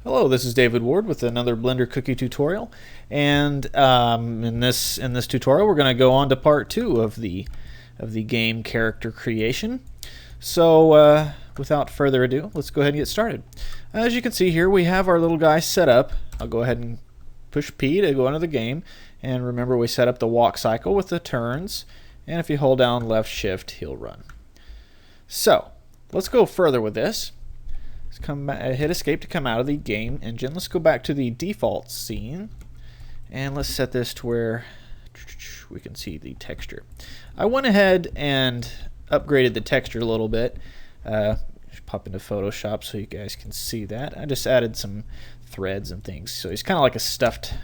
Hello, this is David Ward with another Blender cookie tutorial, and in this tutorial we're going to go on to part 2 of the game character creation. So without further ado, let's go ahead and get started. As you can see here, we have our little guy set up. I'll go ahead and push P to go into the game, and remember we set up the walk cycle with the turns, and if you hold down left shift he'll run. So let's go further with this. Hit escape to come out of the game engine. Let's go back to the default scene and let's set this to where we can see the texture. I went ahead and upgraded the texture a little bit. Just pop into Photoshop so you guys can see that. I just added some threads and things, so he's kind of like a stuffed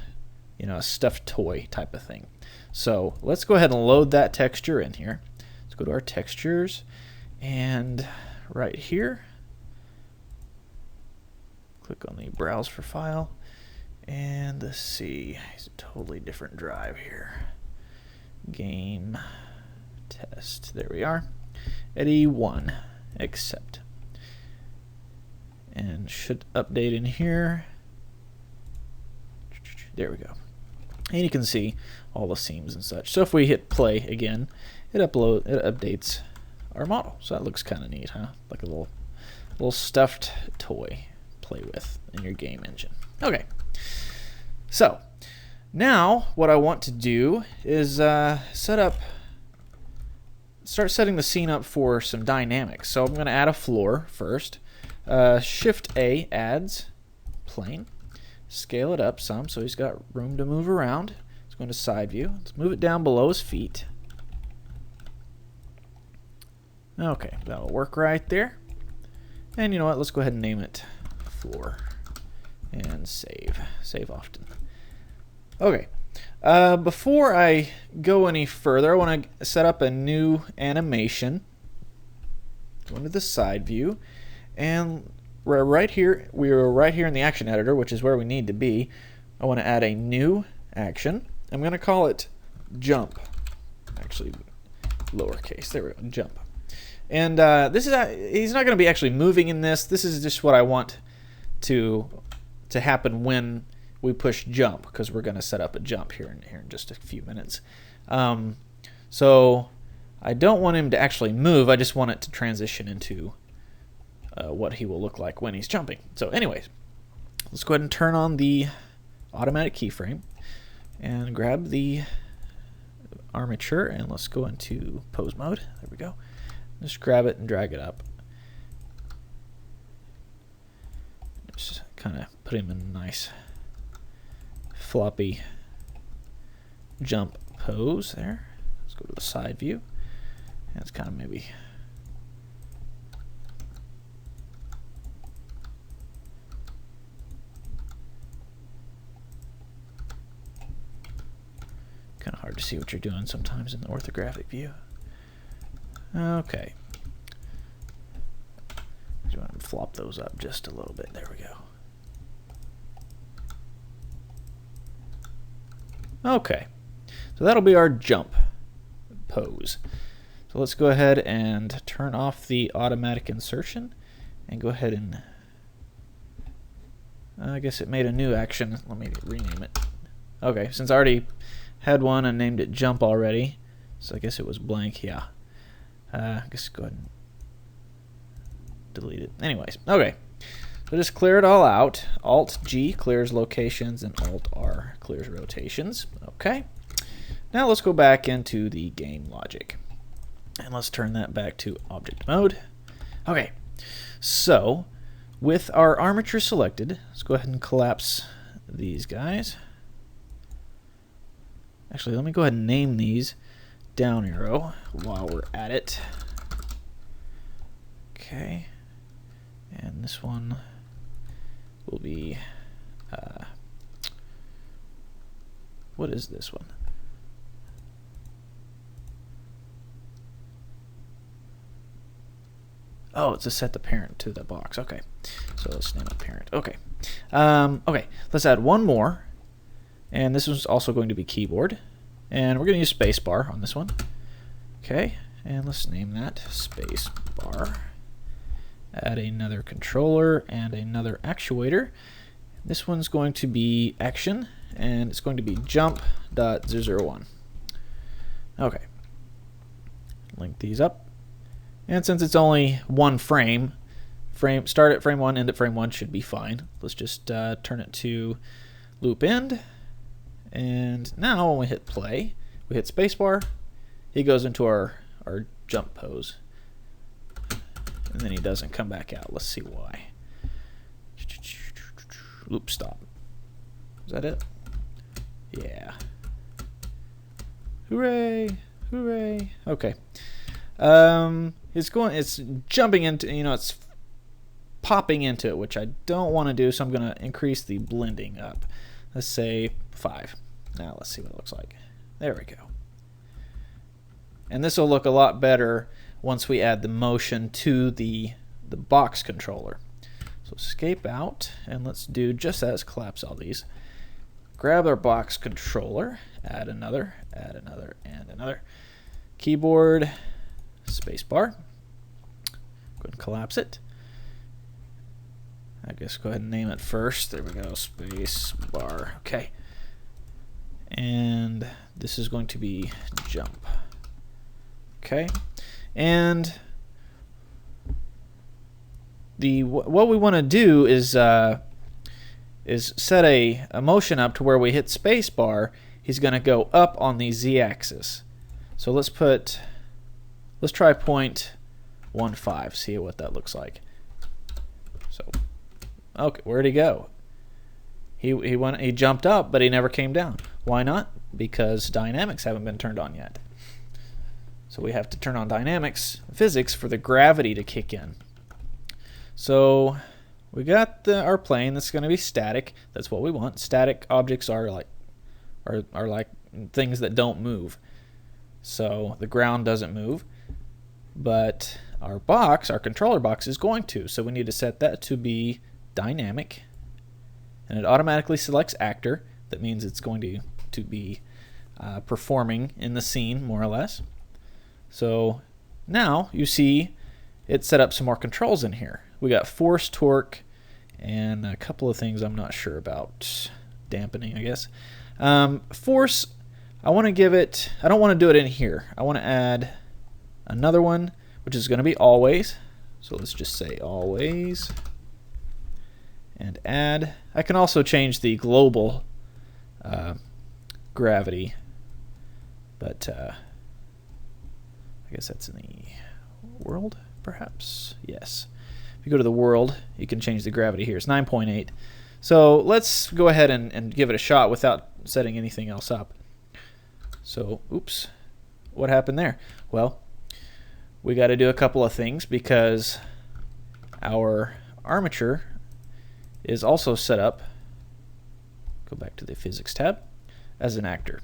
toy type of thing. So let's go ahead and load that texture in here. Let's go to our textures, and right here click on the browse for file, and let's see, it's a totally different drive here. Game test, there we are, Eddie 1, accept, and should update in here. There we go, and you can see all the seams and such. So if we hit play again, it updates our model. So that looks kind of neat, huh? Like a little stuffed toy play with in your game engine. Okay, so now what I want to do is start setting the scene up for some dynamics. So I'm going to add a floor first. Shift A adds plane, scale it up some so he's got room to move around. Let's go into side view. Let's move it down below his feet. Okay, that'll work right there. And you know what, let's go ahead and name it floor and save often. Okay, before I go any further, I want to set up a new animation. Go into the side view, and we're right here in the action editor, which is where we need to be. I want to add a new action. I'm going to call it jump, actually lowercase, there we go, jump. And this is he's not going to be actually moving in this. This is just what I want to happen when we push jump, because we're going to set up a jump here in just a few minutes. So I don't want him to actually move. I just want it to transition into what he will look like when he's jumping. So anyways, let's go ahead and turn on the automatic keyframe and grab the armature, and let's go into pose mode. There we go. Just grab it and drag it up. Just kind of put him in a nice floppy jump pose there. Let's go to the side view. And it's kind of maybe kind of hard to see what you're doing sometimes in the orthographic view. Okay. You want to flop those up just a little bit. There we go. Okay. So that'll be our jump pose. So let's go ahead and turn off the automatic insertion and go ahead and I guess it made a new action. Let me rename it. Okay, since I already had one and named it jump already, so I guess it was blank. Yeah. I guess go ahead and delete it. Anyways, okay. So just clear it all out. Alt-G clears locations and Alt-R clears rotations. Okay. Now let's go back into the game logic. And let's turn that back to object mode. Okay. So with our armature selected, let's go ahead and collapse these guys. Actually, let me go ahead and name these down arrow while we're at it. Okay, and this one will be what is this one? Oh, it's a set the parent to the box. Okay, so let's name it parent. Okay, okay, let's add one more, and this is also going to be keyboard. And we're going to use spacebar on this one. Okay, and let's name that spacebar. Add another controller and another actuator. This one's going to be action, and it's going to be jump.001. Okay. Link these up. And since it's only one frame, start at frame 1, end at frame 1 should be fine. Let's just turn it to loop end. And now when we hit play, we hit spacebar, he goes into our jump pose. And then he doesn't come back out. Let's see why. Loop stop. Is that it? Yeah. Hooray! Hooray! Okay. It's jumping into, it's popping into it, which I don't want to do, so I'm going to increase the blending up. Let's say 5. Now let's see what it looks like. There we go. And this will look a lot better once we add the motion to the box controller. So escape out, and let's do just that. Let's collapse all these. Grab our box controller, add another, and another. Keyboard, spacebar. Go ahead and collapse it. I guess go ahead and name it first. There we go, spacebar. Okay. And this is going to be jump. Okay. And what we want to do is set a motion up to where we hit spacebar, he's going to go up on the z-axis. So let's try 0.15, see what that looks like. So, okay, where'd he go? He jumped up, but he never came down. Why not? Because dynamics haven't been turned on yet. So we have to turn on dynamics physics for the gravity to kick in. So we got our plane that's going to be static. That's what we want. Static objects are like things that don't move. So the ground doesn't move, but our controller box is going to. So we need to set that to be dynamic, and it automatically selects actor. That means it's going to be performing in the scene, more or less. So now you see it set up some more controls in here. We got force, torque, and a couple of things I'm not sure about. Dampening, I guess. Force, I want to give it, I don't want to do it in here. I want to add another one, which is going to be always. So let's just say always. And add. I can also change the global gravity, but I guess that's in the world, perhaps? Yes. If you go to the world, you can change the gravity here. It's 9.8. So let's go ahead and give it a shot without setting anything else up. So, oops. What happened there? Well, we got to do a couple of things because our armature is also set up, go back to the physics tab, as an actor.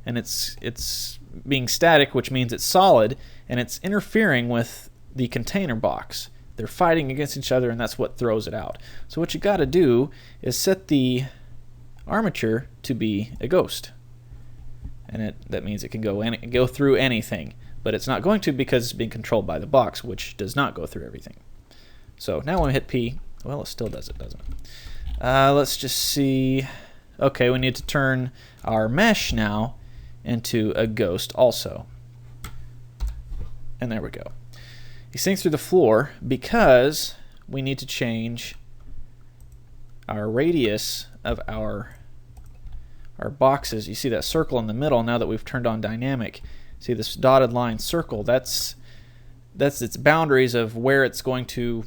And it's being static, which means it's solid, and it's interfering with the container box. They're fighting against each other, and that's what throws it out. So what you got to do is set the armature to be a ghost. And that means it can go through anything. But it's not going to because it's being controlled by the box, which does not go through everything. So now when we hit P, well, it still does it, doesn't it? Let's just see. Okay, we need to turn our mesh now into a ghost also. And there we go. He sinks through the floor because we need to change our radius of our boxes. You see that circle in the middle now that we've turned on dynamic. See this dotted line circle? That's its boundaries of where it's going to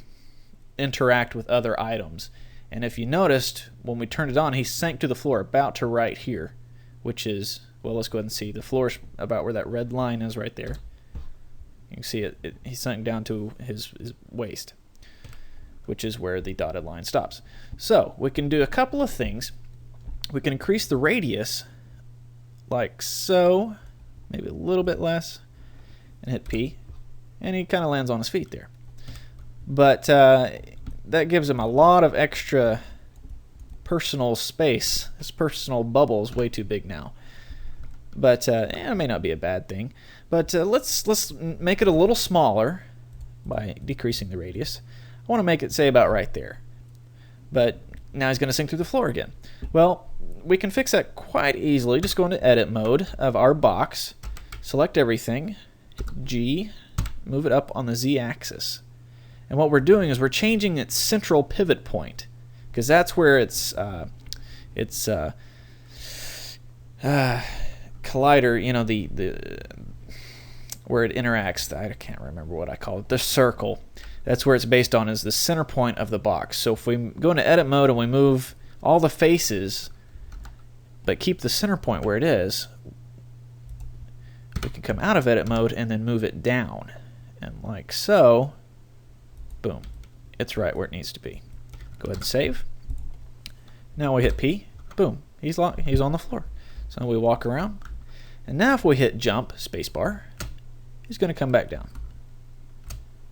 interact with other items. And if you noticed, when we turned it on, he sank to the floor about to right here, which is, well, let's go ahead and see. The floor is about where that red line is right there. You can see he sunk down to his waist, which is where the dotted line stops. So we can do a couple of things. We can increase the radius like so, maybe a little bit less, and hit P, and he kind of lands on his feet there. But that gives him a lot of extra personal space. His personal bubble is way too big now. But it may not be a bad thing. But let's make it a little smaller by decreasing the radius. I want to make it, say, about right there. But now he's going to sink through the floor again. Well, we can fix that quite easily. Just go into edit mode of our box, select everything, hit G, move it up on the Z axis. And what we're doing is we're changing its central pivot point, because that's where its collider, you know, the where it interacts. I can't remember what I call it. The circle. That's where it's based on, is the center point of the box. So if we go into edit mode and we move all the faces, but keep the center point where it is, we can come out of edit mode and then move it down, and like so. Boom, it's right where it needs to be. Go ahead and save. Now we hit P. Boom, he's on the floor. So we walk around, and now if we hit jump, spacebar, he's going to come back down.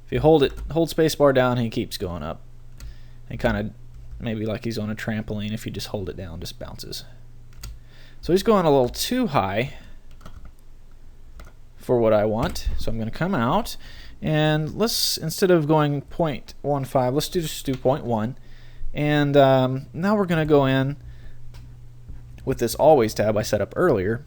If you hold spacebar down, he keeps going up, and kind of maybe like he's on a trampoline. If you just hold it down, just bounces. So he's going a little too high for what I want. So I'm going to come out, and let's, instead of going 0.15, let's just do 0.1. And now we're going to go in with this always tab I set up earlier,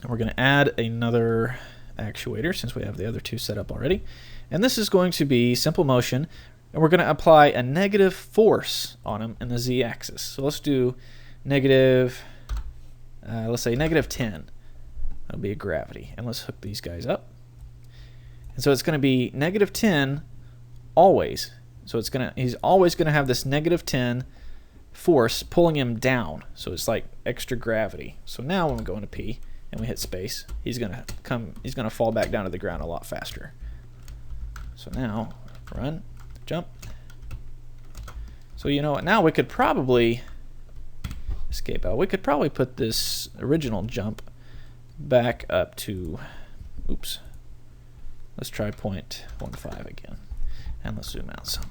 and we're going to add another actuator since we have the other two set up already. And this is going to be simple motion, and we're going to apply a negative force on him in the Z axis. So let's do negative, let's say negative 10. That'll be a gravity. And let's hook these guys up. And so it's going to be negative 10 always. So he's always going to have this negative 10 force pulling him down. So it's like extra gravity. So now when we go into P and we hit space, he's going to fall back down to the ground a lot faster. So now run, jump. So you know what? Now we could probably escape out. We could probably put this original jump back up to, oops. Let's try 0.15 again. And let's zoom out some.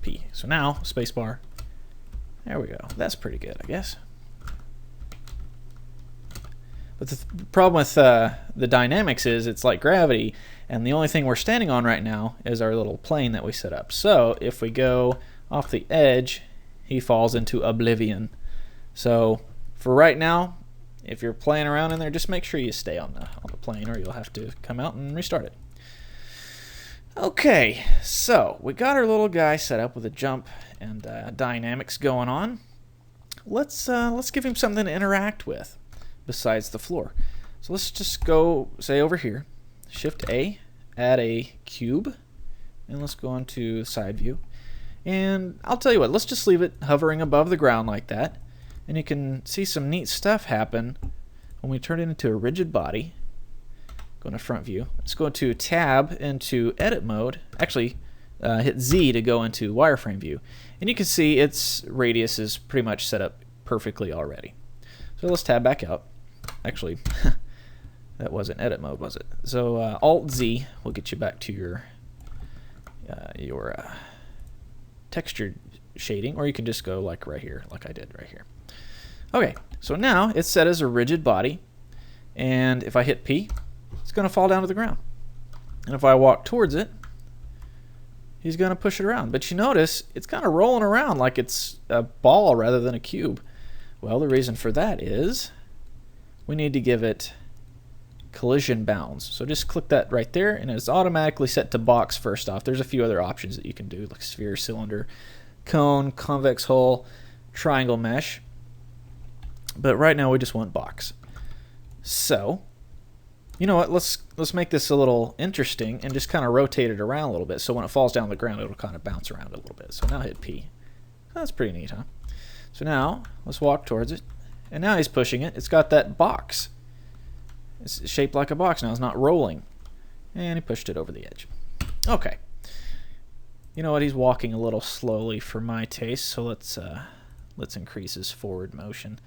P. So now, spacebar. There we go. That's pretty good, I guess. But the problem with the dynamics is it's like gravity, and the only thing we're standing on right now is our little plane that we set up. So if we go off the edge, he falls into oblivion. So for right now, if you're playing around in there, just make sure you stay on the plane, or you'll have to come out and restart it. Okay, so we got our little guy set up with a jump and dynamics going on. Let's give him something to interact with besides the floor. So let's just go, say over here, Shift A, add a cube, and let's go on to side view. And I'll tell you what, let's just leave it hovering above the ground like that. And you can see some neat stuff happen when we turn it into a rigid body. Go into front view. Let's go into tab into edit mode. Actually, hit Z to go into wireframe view. And you can see its radius is pretty much set up perfectly already. So let's tab back out. Actually, that wasn't edit mode, was it? So Alt Z will get you back to your texture shading, or you can just go like right here, like I did right here. Okay, so now it's set as a rigid body, and if I hit P, it's going to fall down to the ground. And if I walk towards it, he's going to push it around. But you notice it's kind of rolling around like it's a ball rather than a cube. Well, the reason for that is we need to give it collision bounds. So just click that right there, and it's automatically set to box first off. There's a few other options that you can do, like sphere, cylinder, cone, convex hull, triangle mesh. But right now we just want box. So, you know what, let's make this a little interesting and just kind of rotate it around a little bit, so when it falls down on the ground it'll kind of bounce around a little bit. So now hit P. That's pretty neat, huh? So now let's walk towards it, and now he's pushing it. It's got that box. It's shaped like a box now. It's not rolling. And he pushed it over the edge. Okay. You know what, he's walking a little slowly for my taste, so let's increase his forward motion.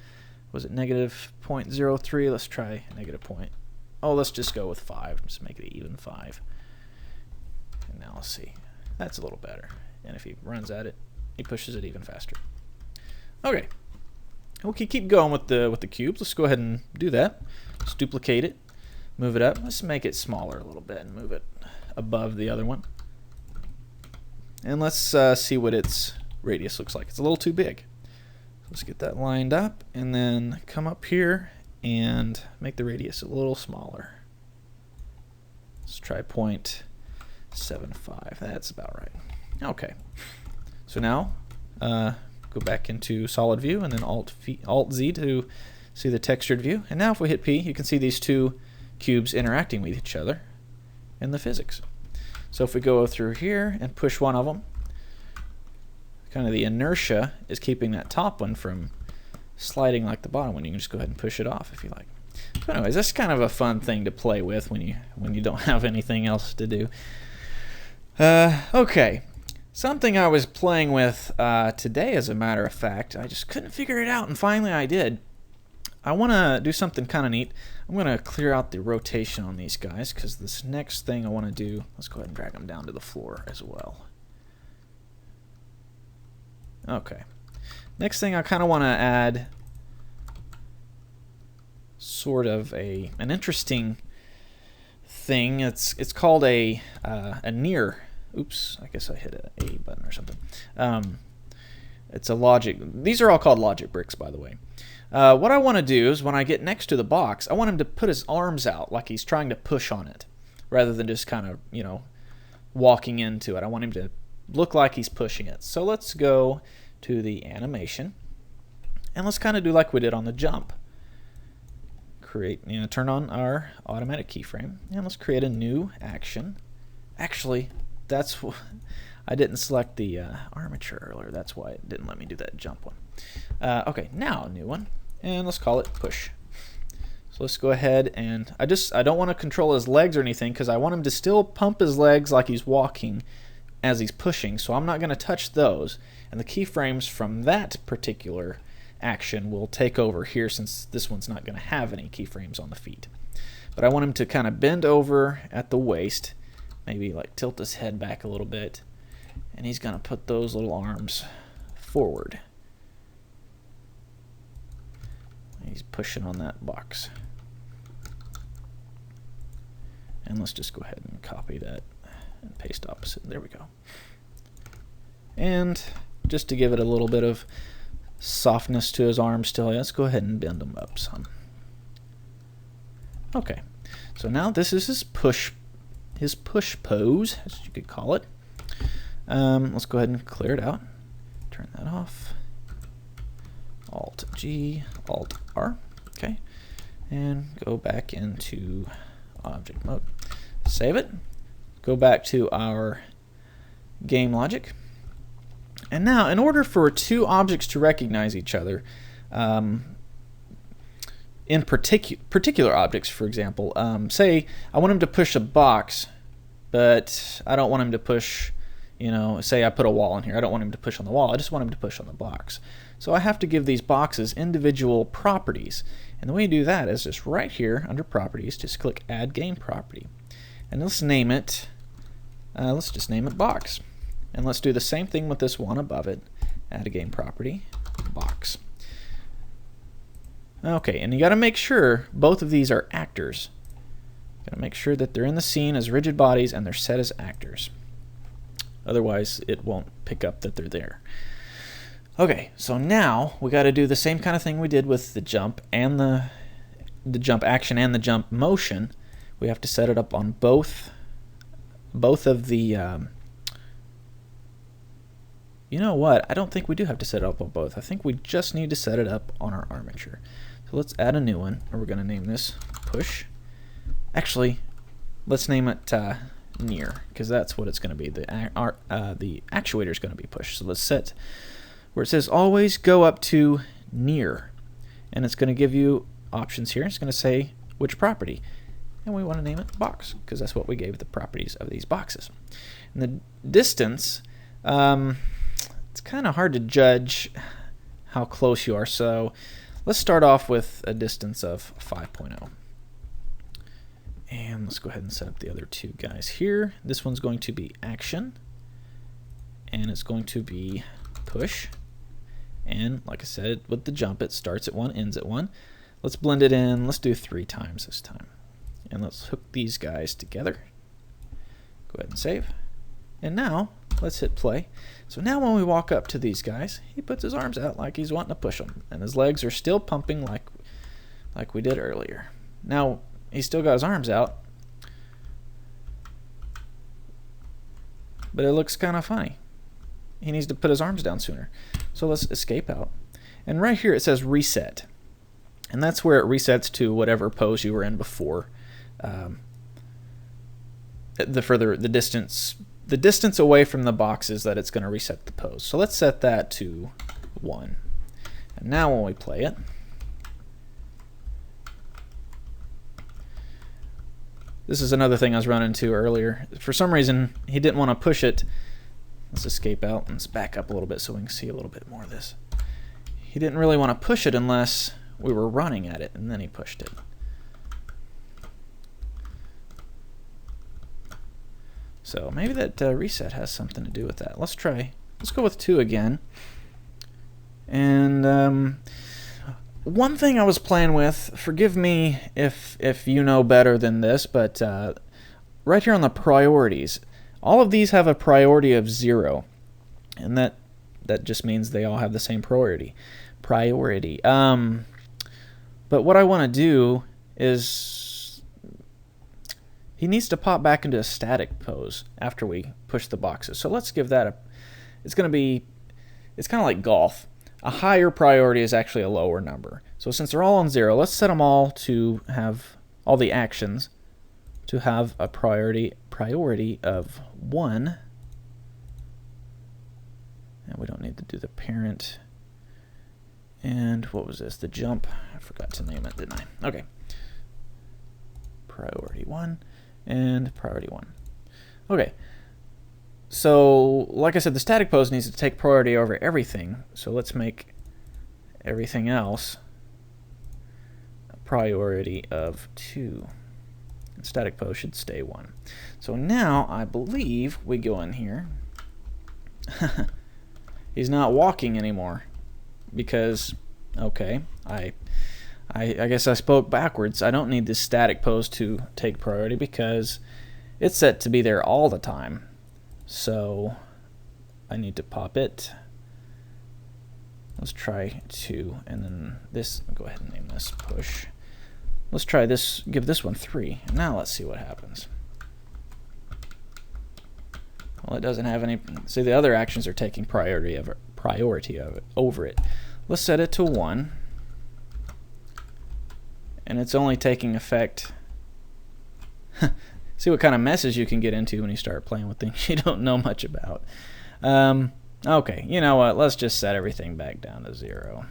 Was it negative 0.03? Let's try negative point. Oh, let's just go with 5. Just make it even 5. And now let's see. That's a little better. And if he runs at it, he pushes it even faster. Okay. We'll keep going with the cubes. Let's go ahead and do that. Let's duplicate it. Move it up. Let's make it smaller a little bit and move it above the other one. And let's see what its radius looks like. It's a little too big. So let's get that lined up and then come up here and make the radius a little smaller. Let's try 0.75. That's about right. Okay. So now go back into solid view and then Alt Z to see the textured view. And now if we hit P, you can see these two cubes interacting with each other in the physics. So if we go through here and push one of them, kind of the inertia is keeping that top one from sliding like the bottom one. You can just go ahead and push it off if you like. So anyways, that's kind of a fun thing to play with when you don't have anything else to do. Okay, something I was playing with today, as a matter of fact, I just couldn't figure it out, and finally I did. I want to do something kind of neat. I'm going to clear out the rotation on these guys because this next thing I want to do, let's go ahead and drag them down to the floor as well. Okay. Next thing I kind of want to add sort of an interesting thing. It's called a near. Oops, I guess I hit a button or something. It's a logic. These are all called logic bricks, by the way. What I want to do is when I get next to the box, I want him to put his arms out like he's trying to push on it, rather than just kind of, you know, walking into it. I want him to look like he's pushing it. So let's go to the animation, and let's kind of do like we did on the jump. Turn on our automatic keyframe, and let's create a new action. Actually, I didn't select the armature earlier. That's why it didn't let me do that jump one. Okay, now a new one, and let's call it push. So let's go ahead and I don't want to control his legs or anything because I want him to still pump his legs like he's walking as he's pushing. So I'm not going to touch those, and the keyframes from that particular action will take over here since this one's not going to have any keyframes on the feet. But I want him to kind of bend over at the waist, maybe like tilt his head back a little bit, and he's going to put those little arms forward. He's pushing on that box. And let's just go ahead and copy that and paste opposite. There we go. And just to give it a little bit of softness to his arms still, let's go ahead and bend them up some. Okay, so now this is his push pose, as you could call it. Let's go ahead and clear it out. Turn that off. Alt G, Alt R. Okay, and go back into object mode. Save it. Go back to our game logic. And now, in order for two objects to recognize each other, in particular objects, for example, say I want him to push a box, but I don't want him to push, say I put a wall in here. I don't want him to push on the wall. I just want him to push on the box. So I have to give these boxes individual properties. And the way you do that is just right here under properties, just click add game property. And let's name it, let's just name it box. And let's do the same thing with this one above it. Add a game property, box. Okay, and you got to make sure both of these are actors. Got to make sure that they're in the scene as rigid bodies and they're set as actors. Otherwise, it won't pick up that they're there. Okay, so now we got to do the same kind of thing we did with the jump and the jump action and the jump motion. We have to set it up on both of the. You know what? I don't think we do have to set it up on both. I think we just need to set it up on our armature. So let's add a new one, and we're going to name this push. Actually, let's name it near, because that's what it's going to be. The actuator is going to be push. So let's set where it says always go up to near, and it's going to give you options here. It's going to say which property, and we want to name it box because that's what we gave the properties of these boxes. And the distance, it's kind of hard to judge how close you are, so let's start off with a distance of 5.0. And let's go ahead and set up the other two guys here. This one's going to be action, and it's going to be push. And like I said, with the jump, it starts at 1, ends at 1. Let's blend it in. Let's do 3 times this time. And let's hook these guys together. Go ahead and save. And now, let's hit play. So now when we walk up to these guys, he puts his arms out like he's wanting to push them. And his legs are still pumping like we did earlier. Now, he's still got his arms out. But it looks kind of funny. He needs to put his arms down sooner. So let's escape out. And right here it says reset. And that's where it resets to whatever pose you were in before. The distance away from the box is that it's going to reset the pose. So let's set that to 1. And now when we play it, this is another thing I was running into earlier. For some reason, he didn't want to push it. Let's escape out and let's back up a little bit so we can see a little bit more of this. He didn't really want to push it unless we were running at it, and then he pushed it. So maybe that reset has something to do with that. Let's go with 2 again. And one thing I was playing with, forgive me if you know better than this, but right here on the priorities, all of these have a priority of 0, and that just means they all have the same priority. But what I want to do is he needs to pop back into a static pose after we push the boxes. So let's give that it's kind of like golf. A higher priority is actually a lower number. So since they're all on 0, let's set them all to have all the actions to have a priority of 1. And we don't need to do the parent. And what was this? The jump. I forgot to name it, didn't I? Okay. Priority 1 and priority 1. Okay. So, like I said, the static pose needs to take priority over everything. So let's make everything else a priority of 2. And static pose should stay 1. So now I believe we go in here. He's not walking anymore because, okay, I guess I spoke backwards. I don't need this static pose to take priority because it's set to be there all the time. So I need to pop it. Let's try 2, and then this, go ahead and name this push. Let's try this, give this one 3. Now let's see what happens. Well, it doesn't have any, see the other actions are taking priority of it over it. Let's set it to 1. And it's only taking effect. See what kind of messes you can get into when you start playing with things you don't know much about. Okay, you know what? Let's just set everything back down to 0.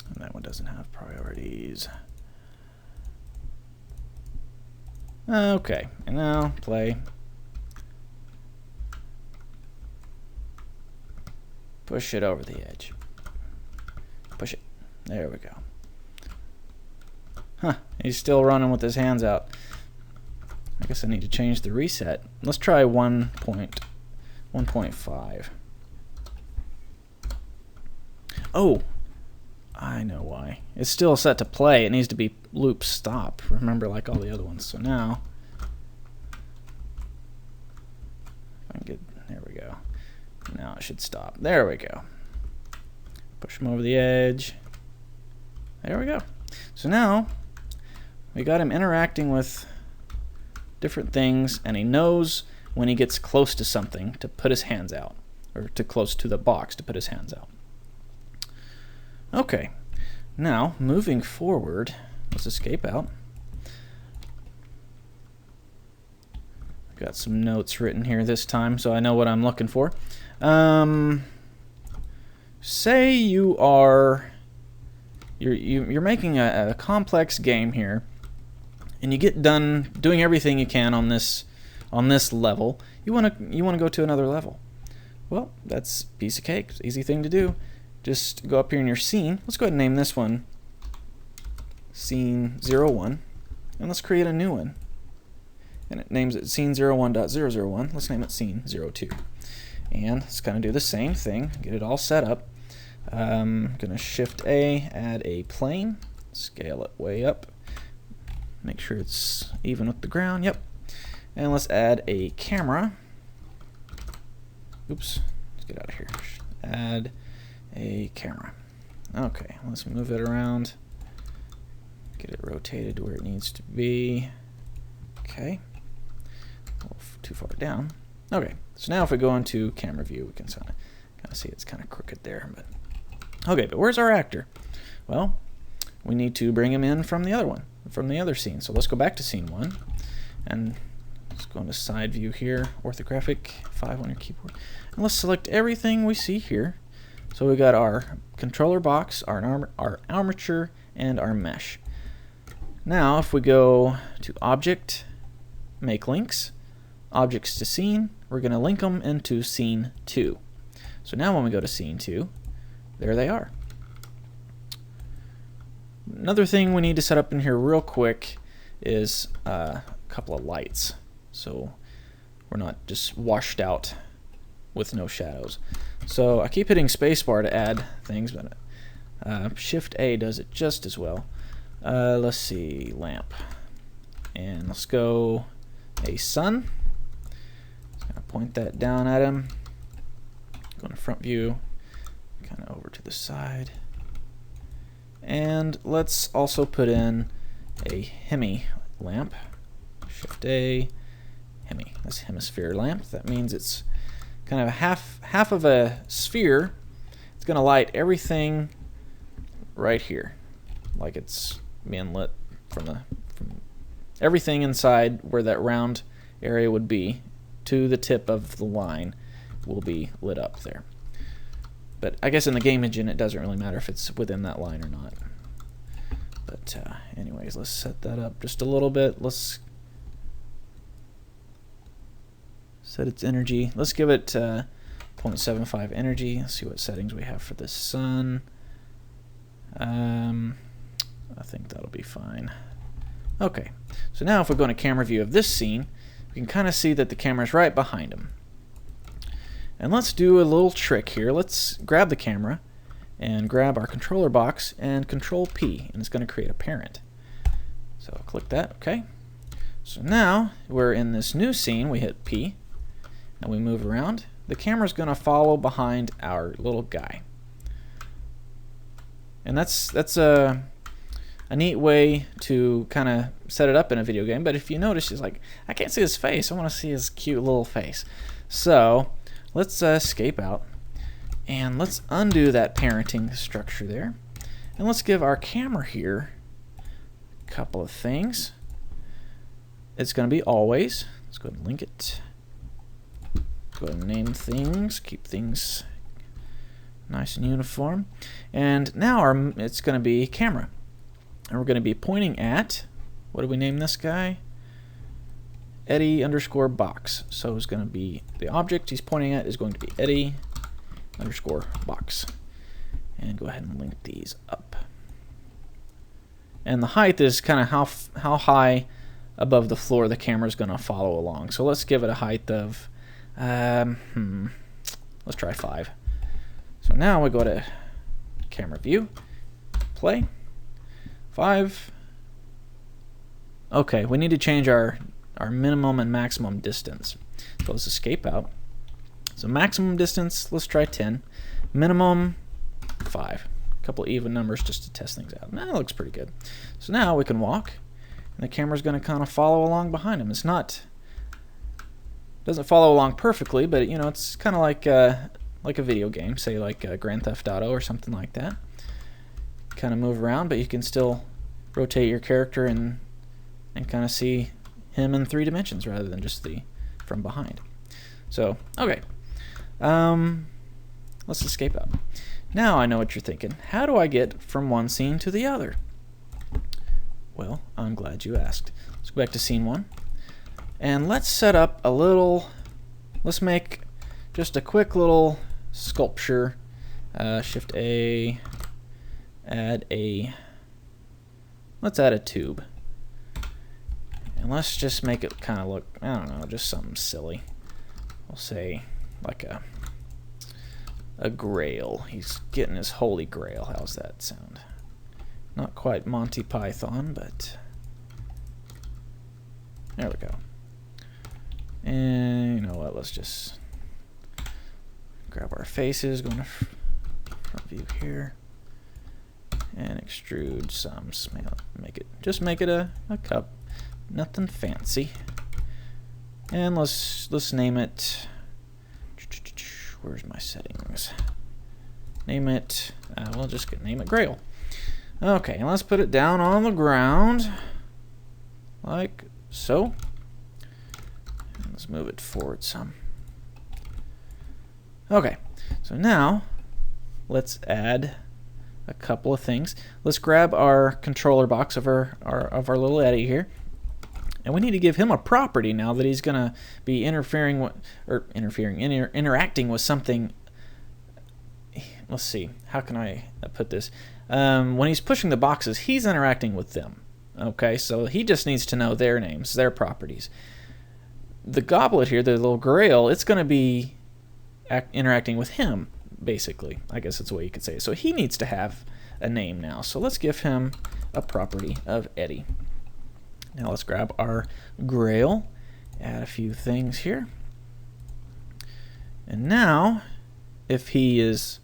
And that one doesn't have priorities. Okay, and now play. Push it over the edge. Push it. There we go. Huh, he's still running with his hands out. I guess I need to change the reset. Let's try 1.5. Oh, I know why. It's still set to play. It needs to be loop stop. Remember, like all the other ones. So now, if I can get, there we go. Now it should stop. There we go. Push him over the edge. There we go. So now we got him interacting with different things, and he knows when he gets close to something to put his hands out, or to close to the box to put his hands out. Okay, now moving forward, let's escape out. I've got some notes written here this time, so I know what I'm looking for. Say you are you're making a complex game here, and you get done doing everything you can on this level. You want to go to another level. Well, that's a piece of cake. It's an easy thing to do. Just go up here in your scene. Let's go ahead and name this one Scene 01, and let's create a new one. And it names it Scene 01.001. Let's name it Scene 02. And let's kind of do the same thing. Get it all set up. I'm gonna Shift A, add a plane, scale it way up. Make sure it's even with the ground. Yep. And let's add a camera. Oops, let's get out of here. Add a camera. Okay, let's move it around. Get it rotated to where it needs to be. Okay, a little too far down. Okay, so now if we go into camera view, we can kind of see it's kind of crooked there. But okay, but where's our actor? Well, we need to bring him in from the other one, from the other scene. So let's go back to scene 1, and let's go into side view here, orthographic 5 on your keyboard, and let's select everything we see here. So we got our controller box, our armature, and our mesh. Now, if we go to Object, Make Links, Objects to Scene, we're going to link them into Scene 2. So now when we go to Scene 2, there they are. Another thing we need to set up in here real quick is a couple of lights, so we're not just washed out with no shadows. So I keep hitting spacebar to add things, but Shift A does it just as well. Let's see, lamp, and let's go a sun. Just gonna point that down at him. Go to front view, kind of over to the side. And let's also put in a hemi lamp. Shift A, hemi. That's hemisphere lamp. That means it's kind of half of a sphere. It's going to light everything right here, like it's being lit from everything inside where that round area would be to the tip of the line will be lit up there. But I guess in the game engine it doesn't really matter if it's within that line or not. But anyways, let's set that up just a little bit. Let's set its energy. Let's give it 0.75 energy. Let's see what settings we have for the sun. I think that'll be fine. Okay, so now if we go into camera view of this scene, we can kind of see that the camera's right behind him. And let's do a little trick here. Let's grab the camera and grab our controller box and Control P, and it's going to create a parent. So click that, okay. So now we're in this new scene. We hit P and we move around. The camera's going to follow behind our little guy. And that's a neat way to kind of set it up in a video game. But if you notice, it's like, I can't see his face. I want to see his cute little face. So let's escape out, and let's undo that parenting structure there. And let's give our camera here a couple of things. It's going to be always. Let's go ahead and link it. Go ahead and name things, keep things nice and uniform. And now it's going to be camera. And we're going to be pointing at, what do we name this guy? Eddie underscore box. So it's going to be the object he's pointing at is going to be Eddie underscore box. And go ahead and link these up. And the height is kind of how high above the floor the camera is going to follow along. So let's give it a height of, let's try 5. So now we go to camera view, play, 5. Okay, we need to change our minimum and maximum distance. So let's escape out. So maximum distance, let's try 10. Minimum, 5. A couple even numbers just to test things out. That looks pretty good. So now we can walk, and the camera's going to kind of follow along behind him. It's not, doesn't follow along perfectly, but you know, it's kind of like a video game, say like Grand Theft Auto or something like that. Kind of move around, but you can still rotate your character and kind of see him in 3 dimensions rather than just from behind. So okay, let's escape out. Now I know what you're thinking. How do I get from one scene to the other? Well, I'm glad you asked. Let's go back to scene 1, and let's set up a little. Let's make just a quick little sculpture. Shift A. Let's add a tube. And let's just make it kind of look, I don't know, just something silly. We'll say like a grail. He's getting his holy grail. How's that sound? Not quite Monty Python, but there we go. And you know what, let's grab our faces, go into front view here, and extrude some. Just make it a cup, nothing fancy. And let's name it. Where's my settings? Name it. We'll just name it Grail. Okay, and let's put it down on the ground, like so. And let's move it forward some. Okay, so now let's add a couple of things. Let's grab our controller box of our little Eddie here, and we need to give him a property now that he's gonna be interacting with something. Let's see, how can I put this? When he's pushing the boxes, he's interacting with them. Okay, so he just needs to know their names, their properties. The goblet here, the little grail, it's going to be interacting with him, basically. I guess that's the way you could say it. So he needs to have a name now. So let's give him a property of Eddie. Now let's grab our grail, add a few things here. And now, if he is...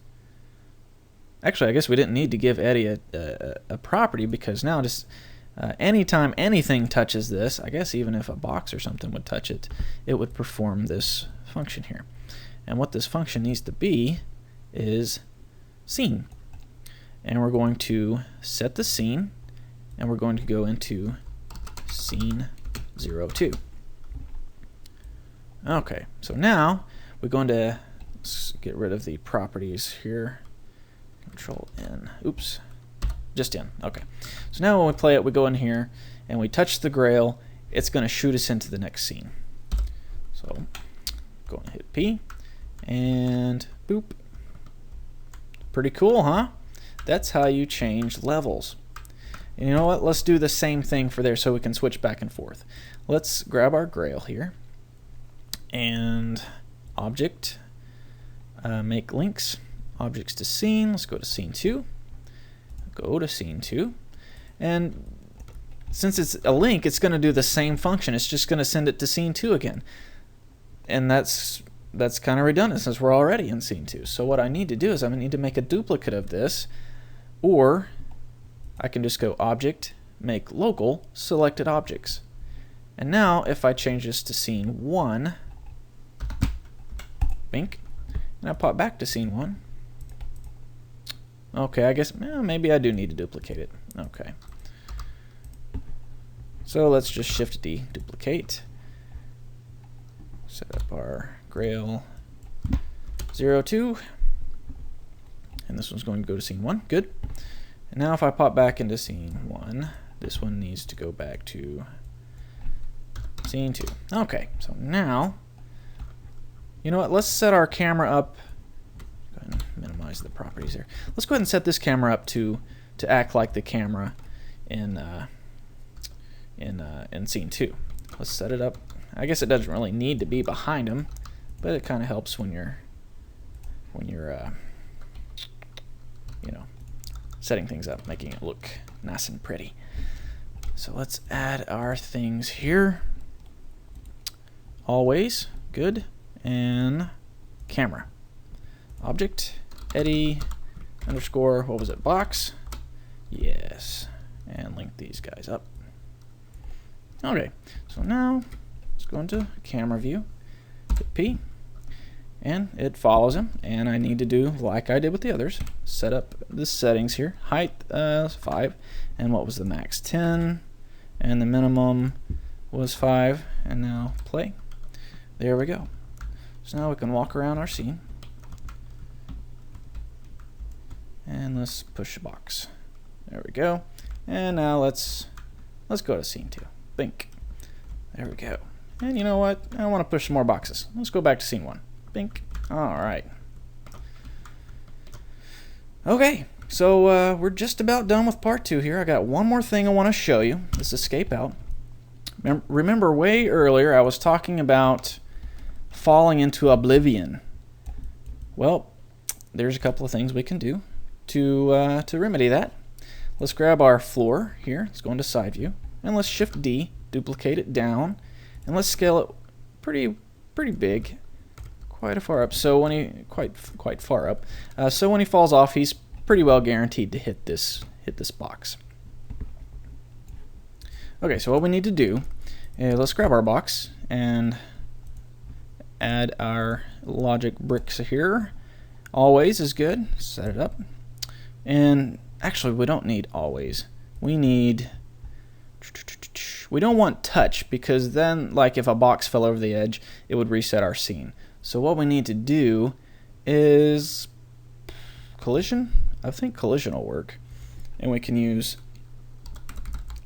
Actually, I guess we didn't need to give Eddie a property, because now just anytime anything touches this, I guess even if a box or something would touch it, it would perform this function here. And what this function needs to be is scene. And we're going to set the scene, and we're going to go into scene 02. Okay, so now we're going to get rid of the properties here. Control N. Oops. Just in. Okay. So now when we play it, we go in here and we touch the grail. It's going to shoot us into the next scene. So go and hit P and boop. Pretty cool, huh? That's how you change levels. And you know what? Let's do the same thing for there so we can switch back and forth. Let's grab our grail here and object, make links. Objects to scene. Let's go to scene 2. Go to scene 2. And since it's a link, it's going to do the same function. It's just going to send it to scene 2 again. And that's kind of redundant since we're already in scene 2. So what I need to do is I need to make a duplicate of this, or I can just go object, make local, selected objects. And now if I change this to scene 1, bink, and I pop back to scene 1. Okay, I guess maybe I do need to duplicate it. Okay. So let's just Shift D, duplicate. Set up our grail 02. And this one's going to go to scene 1. Good. And now if I pop back into scene 1, this one needs to go back to scene 2. Okay, so now, you know what? Let's set our camera up. Go ahead and minimize the properties there. Let's go ahead and set this camera up to act like the camera in scene 2. Let's set it up. I guess it doesn't really need to be behind him, but it kind of helps when you're you know, setting things up, making it look nice and pretty. So let's add our things here. Always good, and camera. Object, Eddie, underscore, what was it, box? Yes, and link these guys up. Okay, so now let's go into camera view, hit P, and it follows him, and I need to do like I did with the others, set up the settings here, height 5, and what was the max, 10, and the minimum was 5, and now play. There we go. So now we can walk around our scene. And let's push the box. There we go. And now let's go to scene 2. Bink. There we go. And you know what? I want to push some more boxes. Let's go back to scene 1. Bink. All right. Okay, so we're just about done with part 2 here. I got one more thing I want to show you. This escape out. Remember way earlier I was talking about falling into oblivion. Well, there's a couple of things we can do to remedy that. Let's grab our floor here. Let's go into side view, and let's Shift D, duplicate it down, and let's scale it pretty big. quite far up. So when he quite far up. So when he falls off, he's pretty well guaranteed to hit this box. Okay, so what we need to do is let's grab our box and add our logic bricks here. Always is good. Set it up. And actually, we don't need always. We don't want touch, because then, like, if a box fell over the edge, it would reset our scene. So what we need to do is collision. I think collision will work. And we can use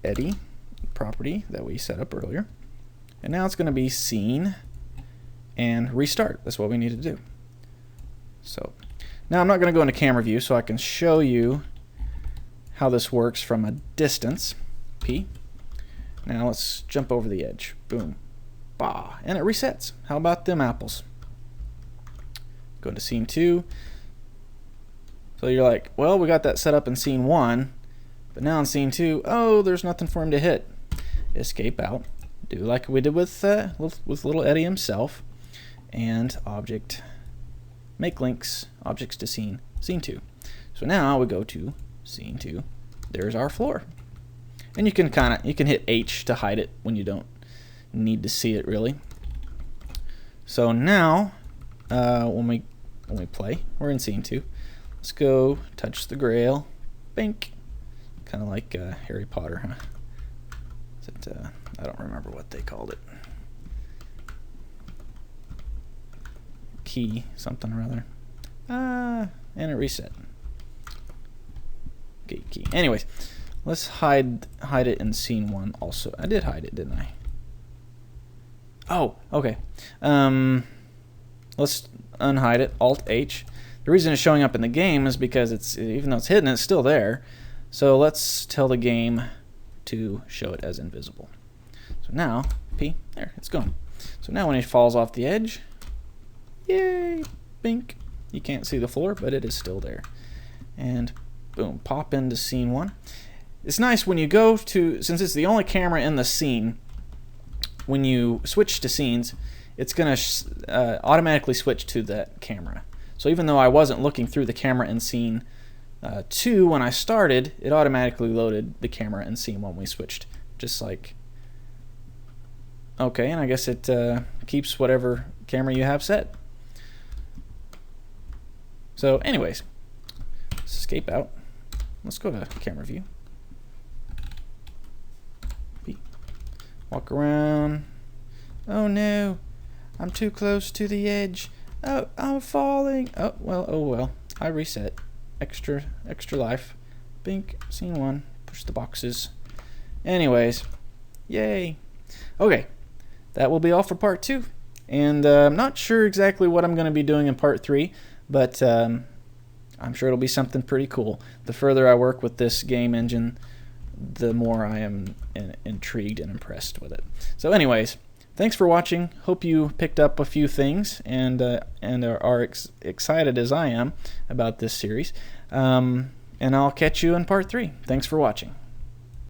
eddy property that we set up earlier. And now it's going to be scene and restart. That's what we need to do. So now I'm not going to go into camera view, so I can show you how this works from a distance. P. Now let's jump over the edge. Boom. Bah. And it resets. How about them apples? Go into scene 2. So you're like, well, we got that set up in scene 1, but now in scene 2, oh, there's nothing for him to hit. Escape out. Do like we did with little Eddie himself. And object. Make links. Objects to scene. Scene 2. So now we go to scene 2. There's our floor. And you can hit H to hide it when you don't need to see it really. So now when we play, we're in scene 2. Let's go touch the grail. Bink. Kind of like Harry Potter, huh? Is it, I don't remember what they called it. Key something or other. And it reset. Gate key. Anyways, let's hide it in scene 1 also. I did hide it, didn't I? Oh, okay. Let's unhide it. Alt H. The reason it's showing up in the game is because even though it's hidden, it's still there. So let's tell the game to show it as invisible. So now, P, there, it's gone. So now when it falls off the edge, yay, bink. You can't see the floor, but it is still there. And boom, pop into scene 1. It's nice when you go to, since it's the only camera in the scene, when you switch to scenes, it's going to automatically switch to that camera. So even though I wasn't looking through the camera in scene 2 when I started, it automatically loaded the camera in scene 1 we switched. Just like, okay, and I guess it keeps whatever camera you have set. So anyways, let's escape out. Let's go to camera view. Walk around. Oh no, I'm too close to the edge. Oh, I'm falling. Oh well. I reset. Extra life. Bink. Scene 1. Push the boxes. Anyways, yay. Okay, that will be all for part 2. And I'm not sure exactly what I'm going to be doing in part 3, but I'm sure it'll be something pretty cool. The further I work with this game engine, the more I am intrigued and impressed with it. So anyways, thanks for watching. Hope you picked up a few things and are excited as I am about this series. And I'll catch you in part 3. Thanks for watching.